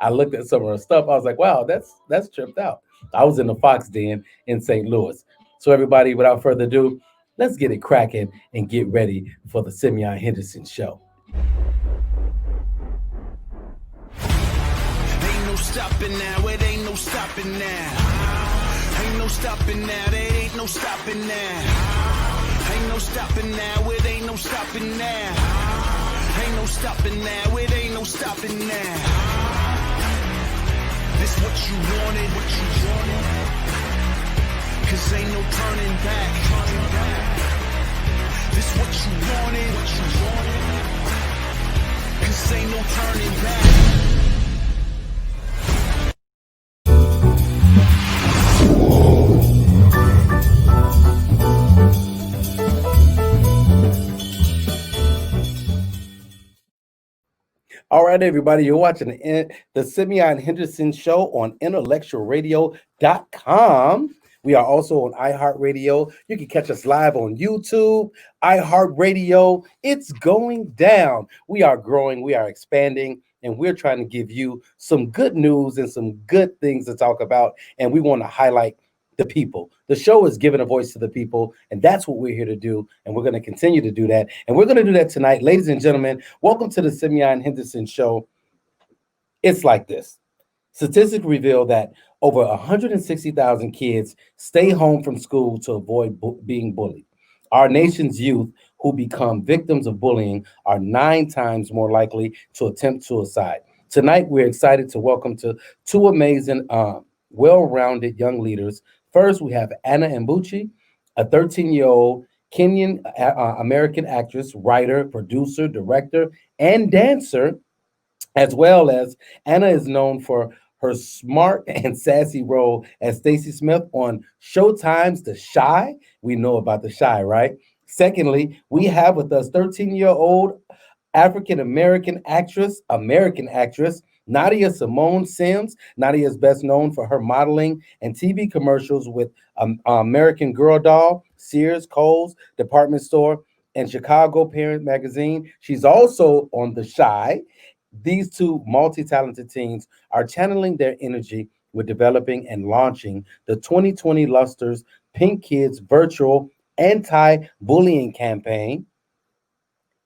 I looked at some of her stuff. I was like, wow, that's tripped out. I was in the Fox Den in St. Louis. So everybody, without further ado, let's get it cracking and get ready for the Simeon Henderson show. Ain't no stopping now, it ain't no stopping now. Ain't no stopping now, there ain't no stopping now. Ain't no stopping now, it ain't no stopping now. Ain't no stopping now, it ain't no stopping now. This what you wanted, cause ain't no turning back. This what you wanted, cause ain't no turning back. All right, everybody, you're watching the Simeon Henderson show on intellectualradio.com. We are also on iHeartRadio. You can catch us live on YouTube, iHeartRadio. It's going down. We are growing, we are expanding, and we're trying to give you some good news and some good things to talk about. And we want to highlight the people. The show is giving a voice to the people, and that's what we're here to do, and we're going to continue to do that, and we're going to do that tonight. Ladies and gentlemen, welcome to the Simeon Henderson show. It's like this. Statistics reveal that over 160,000 kids stay home from school to avoid being bullied. Our nation's youth who become victims of bullying are 9 times more likely to attempt suicide. Tonight, we're excited to welcome to two amazing, well-rounded young leaders. First, we have Anah Nadia, a 13-year-old Kenyan American actress, writer, producer, director, and dancer, as well as Anah is known for her smart and sassy role as Stacey Smith on Showtime's The Chi. We know about The Chi, right? Secondly, we have with us 13-year-old African-American actress, Nadia Simone Sims. Nadia is best known for her modeling and TV commercials with American Girl Doll, Sears, Kohl's, Department Store, and Chicago Parent Magazine. She's also on The Chi. These two multi-talented teens are channeling their energy with developing and launching the 2020 Luster's Pink Kids virtual anti-bullying campaign.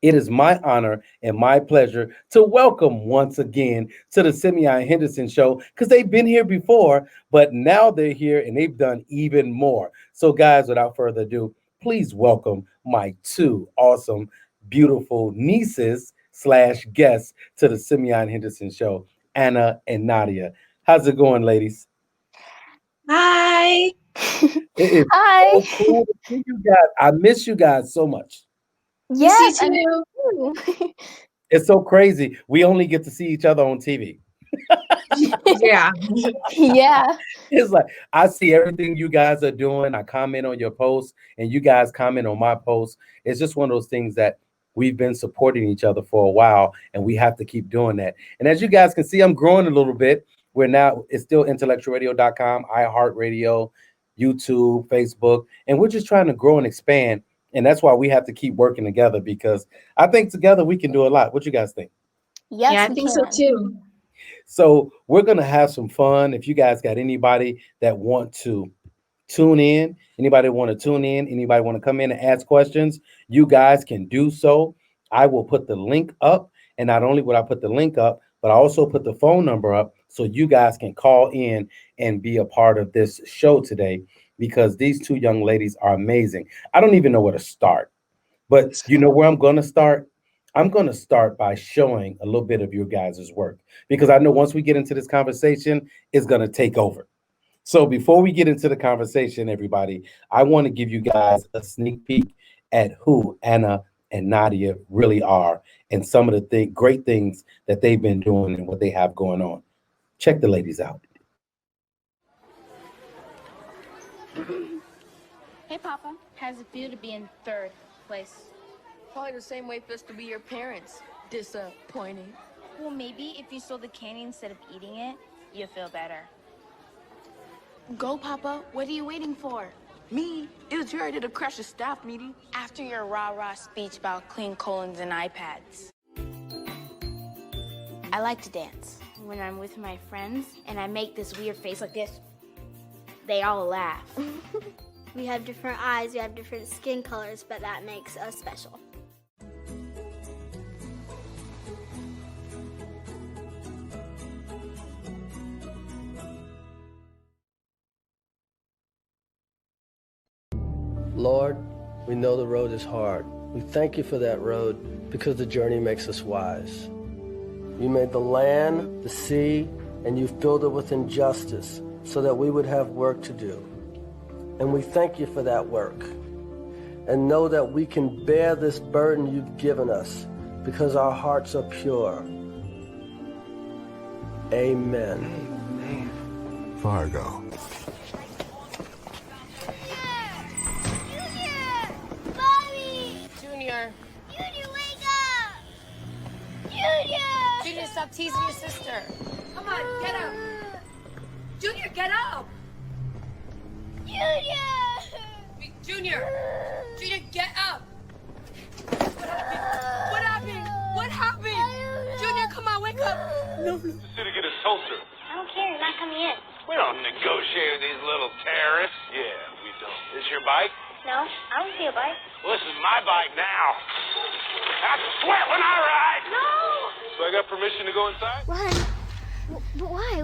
It is my honor and my pleasure to welcome once again to the Simeon Henderson show, because they've been here before, but now they're here and they've done even more. So guys, without further ado, please welcome my two awesome, beautiful nieces / guests to the Simeon Henderson show, Anah and Nadia. How's it going, ladies? Hi. It is Hi. so cool to see you guys. I miss you guys so much. Yes, I miss you too. It's so crazy. We only get to see each other on TV. Yeah. Yeah. It's like I see everything you guys are doing. I comment on your posts and you guys comment on my posts. It's just one of those things that we've been supporting each other for a while, and we have to keep doing that. And as you guys can see, I'm growing a little bit. It's still intellectualradio.com, iHeartRadio, YouTube, Facebook, and we're just trying to grow and expand. And that's why we have to keep working together, because I think together we can do a lot. What you guys think? Yes, Yeah, I we think can. so too. So we're going to have some fun. If you guys got anybody that want to tune in, anybody want to come in and ask questions, you guys can do so. I will put the link up. And not only will I put the link up, but I also put the phone number up so you guys can call in and be a part of this show today, because these two young ladies are amazing. I don't even know where to start, but you know where I'm going to start? I'm going to start by showing a little bit of your guys' work, because I know once we get into this conversation, it's going to take over. So before we get into the conversation, everybody, I want to give you guys a sneak peek at who Anah and Nadia really are and some of the great things that they've been doing and what they have going on. Check the ladies out. Hey, Papa. How's it feel to be in third place? Probably the same way it feels to be your parents. Disappointing. Well, maybe if you stole the candy instead of eating it, you'll feel better. Go, Papa. What are you waiting for? Me? It was your idea to crash a staff meeting. After your rah-rah speech about clean colons and iPads. I like to dance. when I'm with my friends and I make this weird face like this, they all laugh. We have different eyes, we have different skin colors, but that makes us special. Lord, we know the road is hard. We thank you for that road because the journey makes us wise. You made the land, the sea, and you filled it with injustice so that we would have work to do. And we thank you for that work. And know that we can bear this burden you've given us because our hearts are pure. Amen. Amen. Fargo. Junior. Junior, wake up! Junior! Junior, stop teasing your sister. Come on, get up. Junior, get up. Junior! Junior! Junior, get up. What happened? What happened? Junior, come on, wake up. No. The city get a soldier. I don't care, you're not coming in. We don't negotiate with these little terrorists. Yeah, we don't. This your bike? No, I don't see a bike. Well, this is my bike now. I swear when I ride. No! So I got permission to go inside? Run. But why?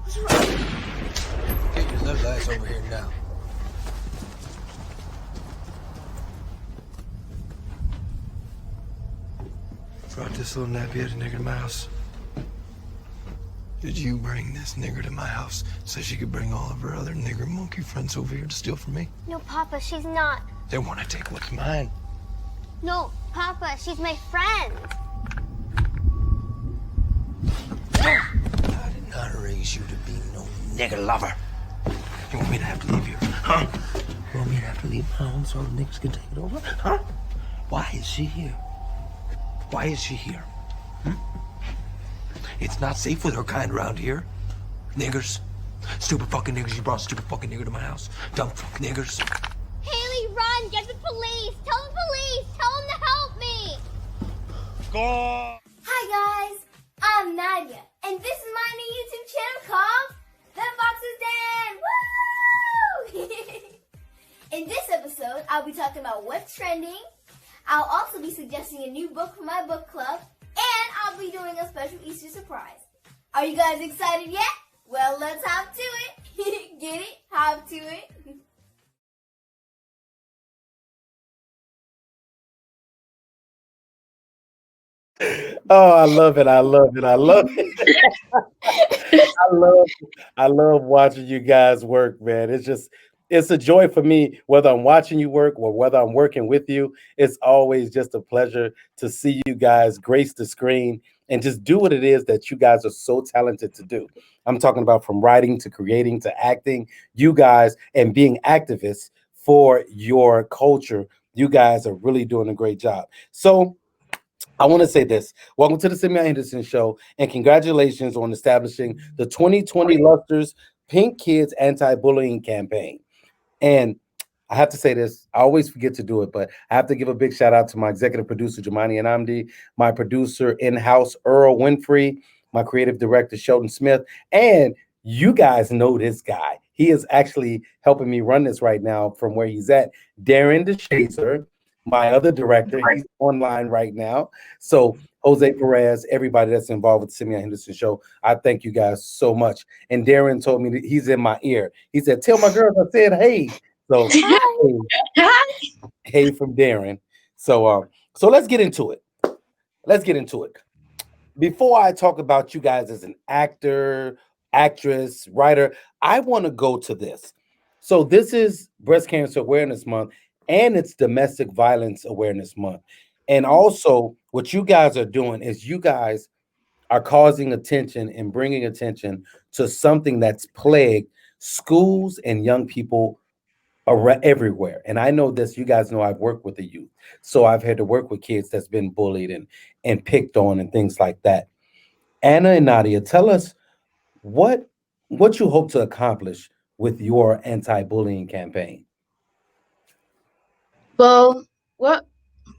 What's wrong? Get your little ass over here now. Brought this little nappy-headed nigger to my house. Did you bring this nigger to my house so she could bring all of her other nigger monkey friends over here to steal from me? No, Papa, she's not. They want to take what's mine. No, Papa, she's my friend. I did not raise you to be no nigger lover. You want me to have to leave here, huh? You want me to have to leave my home so the niggas can take it over, huh? Why is she here? Why is she here? It's not safe with her kind around here. Niggers. Stupid fucking niggers. You brought a stupid fucking nigger to my house. Dumb fuck niggers. Haley, run! Get the police! Tell the police! Tell them to help me! Go! Hi guys, I'm Nadia, and this is my new YouTube channel called The Box is Dead! Woo! In this episode, I'll be talking about what's trending. I'll also be suggesting a new book for my book club, and I'll be doing a special Easter surprise. Are you guys excited yet? Well, let's hop to it. Get it? Hop to it. Oh, I love it. I love it. I love it. I love watching you guys work, man. It's a joy for me, whether I'm watching you work or whether I'm working with you. It's always just a pleasure to see you guys grace the screen and just do what it is that you guys are so talented to do. I'm talking about from writing to creating to acting, you guys, and being activists for your culture. You guys are really doing a great job. So I want to say this. Welcome to the Simeon Henderson Show, and congratulations on establishing the 2020 Luster's Pink Kids Anti-Bullying Campaign. And I have to say this, I always forget to do it, but I have to give a big shout out to my executive producer, Anah Nadia, my producer in-house, Earl Winfrey, my creative director, Sheldon Smith, and you guys know this guy. He is actually helping me run this right now from where he's at. Darren DeShazer, my other director, he's online right now. So Jose Perez, everybody that's involved with the Simeon Henderson Show, I thank you guys so much. And Darren told me that he's in my ear. He said, tell my girls I said, hey. So hey from Darren. So let's get into it. Before I talk about you guys as an actor, actress, writer, I want to go to this. So this is Breast Cancer Awareness Month, and it's Domestic Violence Awareness Month. And also, what you guys are doing is you guys are causing attention and bringing attention to something that's plagued schools and young people everywhere. And I know this, you guys know I've worked with the youth. So I've had to work with kids that's been bullied and picked on and things like that. Anah and Nadia, tell us what you hope to accomplish with your anti-bullying campaign. Well, what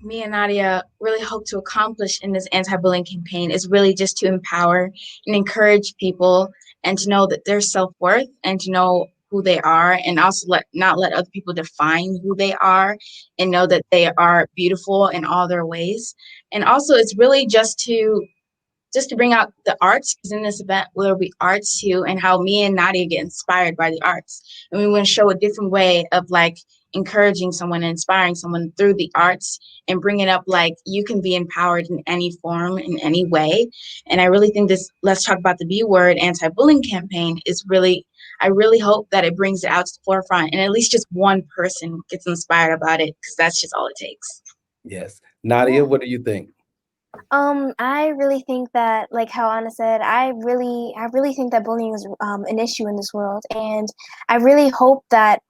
me and Nadia really hope to accomplish in this anti-bullying campaign is really just to empower and encourage people and to know that their self-worth and to know who they are, and also not let other people define who they are, and know that they are beautiful in all their ways. And also it's really just to bring out the arts, because in this event there'll be arts too, and how me and Nadia get inspired by the arts. And we want to show a different way of like encouraging someone and inspiring someone through the arts, and bring it up like you can be empowered in any form, in any way. And I really think this Let's Talk About the B Word anti-bullying campaign is really, I really hope that it brings it out to the forefront, and at least just one person gets inspired about it, because that's just all it takes. Yes. Nadia, what do you think? I really think that, like how Anna said, I really think that bullying is an issue in this world, and I really hope that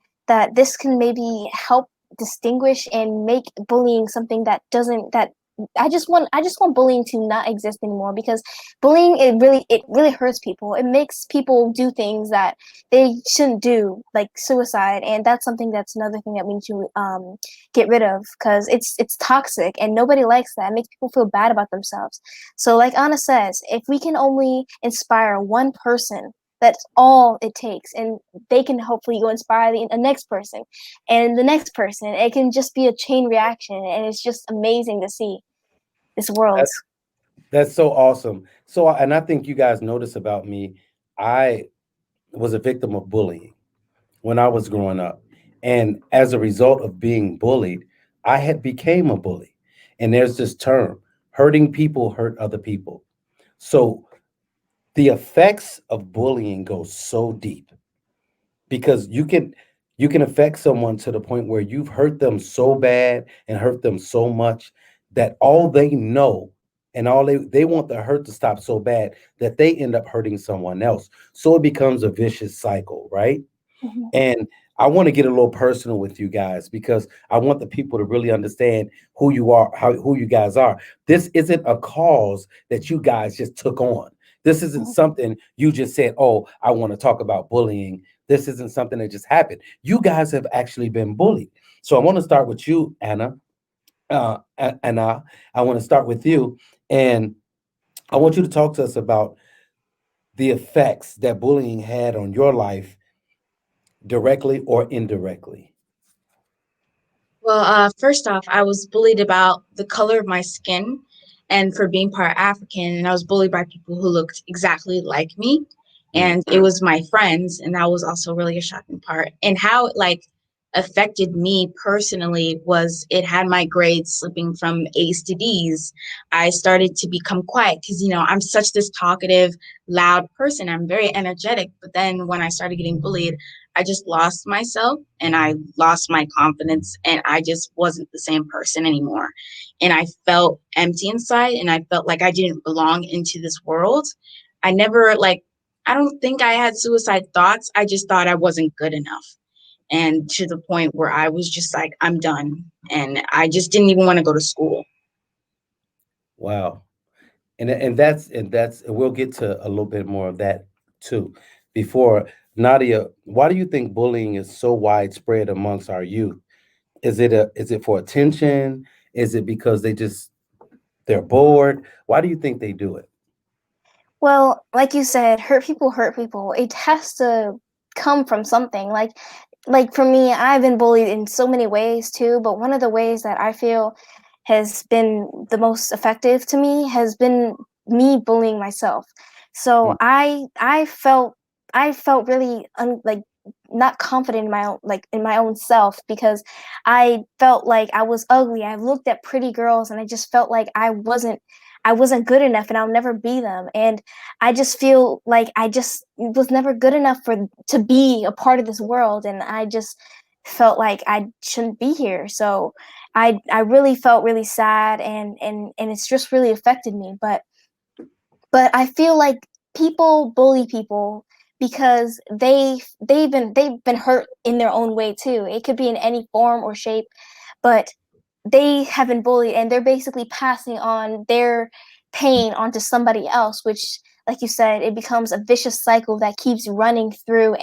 this can maybe help distinguish and make bullying something that doesn't that I just want bullying to not exist anymore, because bullying, it really hurts people. It makes people do things that they shouldn't do, like suicide, and that's something that's another thing that we need to get rid of, because it's toxic and nobody likes that. It makes people feel bad about themselves. So like Anna says, if we can only inspire one person, that's all it takes, and they can hopefully go inspire the next person and the next person. It can just be a chain reaction, and it's just amazing to see this world. That's so awesome. So, and I think you guys notice about me, I was a victim of bullying when I was growing up. And as a result of being bullied, I had became a bully. And there's this term, hurting people hurt other people. So the effects of bullying go so deep, because you can affect someone to the point where you've hurt them so bad and hurt them so much that all they know and all they want the hurt to stop so bad that they end up hurting someone else. So it becomes a vicious cycle, right? Mhm. And I want to get a little personal with you guys, because I want the people to really understand who you are, who you guys are. This isn't a cause that you guys just took on. This isn't something you just said, "Oh, I want to talk about bullying." This isn't something that just happened. You guys have actually been bullied. So I want to start with you, Anna. Anna, I want to start with you, and I want you to talk to us about the effects that bullying had on your life, directly or indirectly. Well, first off, I was bullied about the color of my skin and for being part African, and I was bullied by people who looked exactly like me. Mm. And it was my friends, and that was also really a shocking part. And how it like affected me personally was it had my grades slipping from A's to D's. I started to become quiet because, I'm such this talkative, loud person. I'm very energetic. But then when I started getting bullied, I just lost myself and I lost my confidence, and I just wasn't the same person anymore. And I felt empty inside, and I felt like I didn't belong into this world. I never I don't think I had suicide thoughts. I just thought I wasn't good enough. And to the point where I was just like, I'm done. And I just didn't even want to go to school. Wow. And we'll get to a little bit more of that too. Before, Nadia, why do you think bullying is so widespread amongst our youth? Is it for attention? Is it because they're bored? Why do you think they do it? Well, like you said, hurt people hurt people. It has to come from something. Like for me, I've been bullied in so many ways too, but one of the ways that I feel has been the most effective to me has been me bullying myself. So Mm. I felt really like not confident in my own, like in my own self, because I felt like I was ugly. I looked at pretty girls and I just felt like I wasn't good enough and I'll never be them. And I just feel like I just was never good enough to be a part of this world, and I just felt like I shouldn't be here. So I really felt really sad, and it's just really affected me. But I feel like people bully people because they've been hurt in their own way too. It could be in any form or shape, but they have been bullied and they're basically passing on their pain onto somebody else, which, like you said, it becomes a vicious cycle that keeps running through,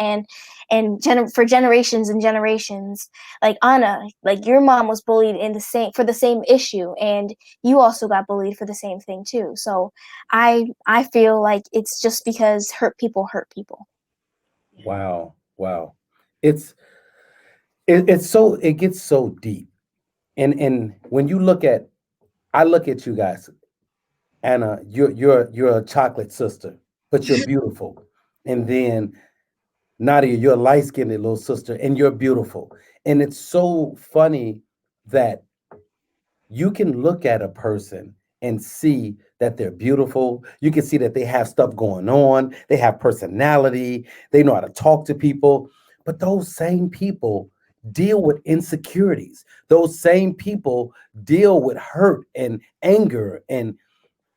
for generations and generations. Like Anna, like your mom was bullied for the same issue, and you also got bullied for the same thing too. So I feel like it's just because hurt people hurt people. Wow, wow. It's it's so it gets so deep. And when you look at I look at you guys, Anna, you're a chocolate sister, but you're beautiful. And then Nadia, you're a light-skinned little sister, and you're beautiful. And it's so funny that you can look at a person and see that they're beautiful. You can see that they have stuff going on. They have personality. They know how to talk to people. But those same people deal with insecurities. Those same people deal with hurt and anger and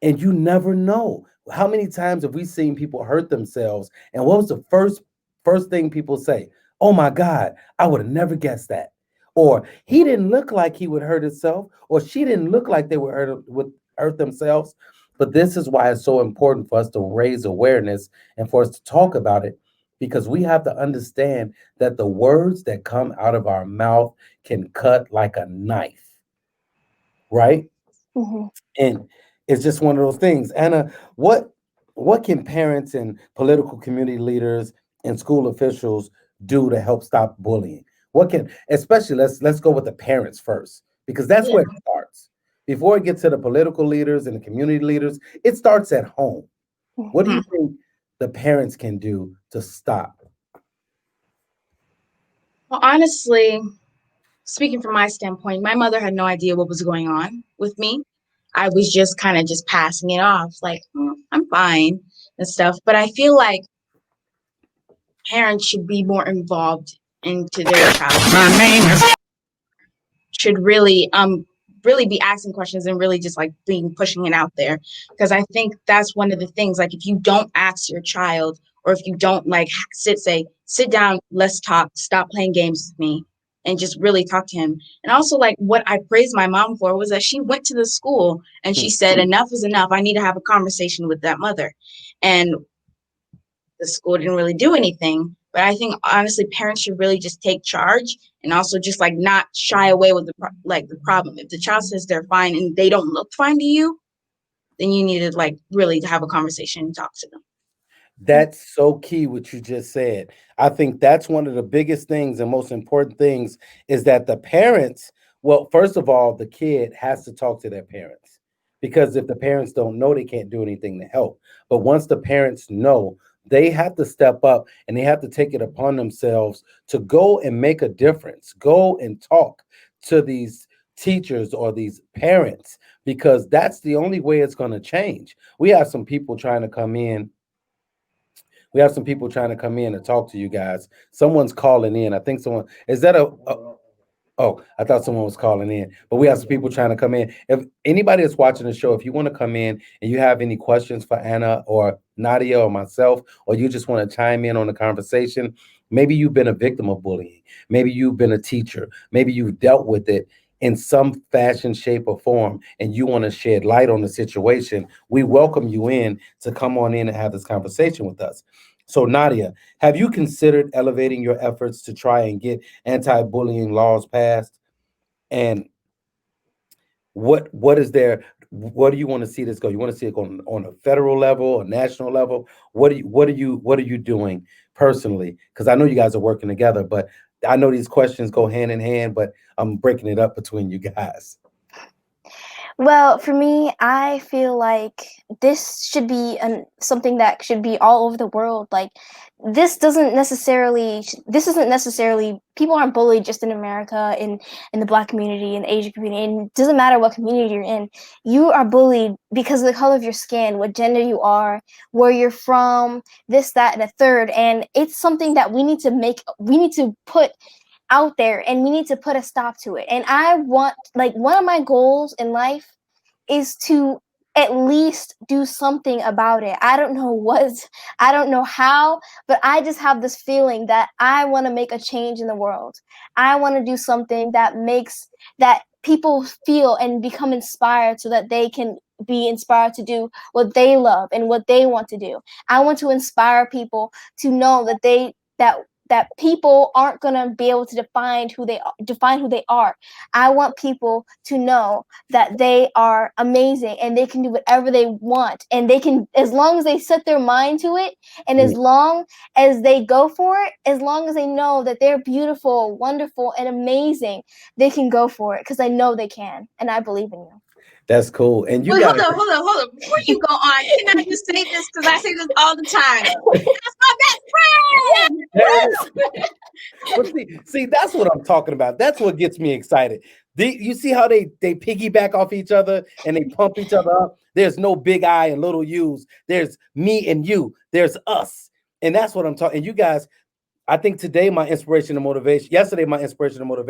you never know. How many times have we seen people hurt themselves? And what was the first thing people say? Oh my God, I would have never guessed that. Or he didn't look like he would hurt himself, or she didn't look like they would hurt themselves. But this is why it's so important for us to raise awareness and for us to talk about it, because we have to understand that the words that come out of our mouth can cut like a knife, right? Hmm. And it's just one of those things. Anna, what can parents and political community leaders and school officials do to help stop bullying? What can, especially let's go with the parents first, because that's Yeah. where it starts. Before it gets to the political leaders and the community leaders, it starts at home. What do Mhm. you think the parents can do to stop? Well, honestly, speaking from my standpoint, my mother had no idea what was going on with me. I was just kind of just passing it off, like, I'm fine and stuff. But I feel like parents should be more involved into their child, should really be asking questions and really just like being pushing it out there, because I think that's one of the things, like if you don't ask your child, or if you don't like sit down, let's talk, stop playing games with me, and just really talk to him. And also, like, what I praised my mom for was that she went to the school and she said, enough is enough, I need to have a conversation with that mother. And the school didn't really do anything. But I think honestly, parents should really just take charge, and also just like not shy away with the problem. If the child says they're fine and they don't look fine to you, then you need to like really have a conversation and talk to them. That's so key what you just said. I think that's one of the biggest things and most important things is that the parents, well, first of all, the kid has to talk to their parents, because if the parents don't know, they can't do anything to help. But once the parents know, they have to step up and they have to take it upon themselves to go and make a difference, go and talk to these teachers or these parents, because that's the only way it's going to change. We have some people trying to come in and talk to you guys. Someone's calling in. I think someone is that oh, I thought someone was calling in. But we have some people trying to come in. If anybody is watching the show, if you want to come in and you have any questions for Anna or Nadia or myself, or you just want to chime in on the conversation, maybe you've been a victim of bullying. Maybe you've been a teacher. Maybe you've dealt with it in some fashion, shape, or form, and you want to shed light on the situation. We welcome you in to come on in and have this conversation with us. So, Nadia, have you considered elevating your efforts to try and get anti-bullying laws passed? And what is there? What do you want to see this go? You want to see it go on a federal level, a national level? What are you doing personally? Because I know you guys are working together, but I know these questions go hand in hand, but I'm breaking it up between you guys. Well, for me, I feel like something that should be all over the world. Like, this isn't necessarily, people aren't bullied just in America, in the Black community, in the Asian community, and it doesn't matter what community you're in. You are bullied because of the color of your skin, what gender you are, where you're from, this, that, and a third. And it's something that we need to put out there, and we need to put a stop to it. And I want, like, one of my goals in life is to at least do something about it. I don't know how, but I just have this feeling that I want to make a change in the world. I want to do something that makes that people feel and become inspired, so that they can be inspired to do what they love and what they want to do. I want to inspire people to know that that people aren't gonna be able to define who they are. I want people to know that they are amazing and they can do whatever they want, and they can, as long as they set their mind to it, and as long as they go for it, as long as they know that they're beautiful, wonderful, and amazing, they can go for it, because I know they can, and I believe in you. That's cool. And you Wait, got hold on. Before you go on, can I just say this? Because I say this all the time. That's my best friend! But see, that's what I'm talking about. That's what gets me excited. You see how they piggyback off each other and they pump each other up? There's no big I and little U's. There's me and you. There's us. And that's what I'm talking. And you guys, I think today my inspiration and motivation, yesterday my inspiration and motivation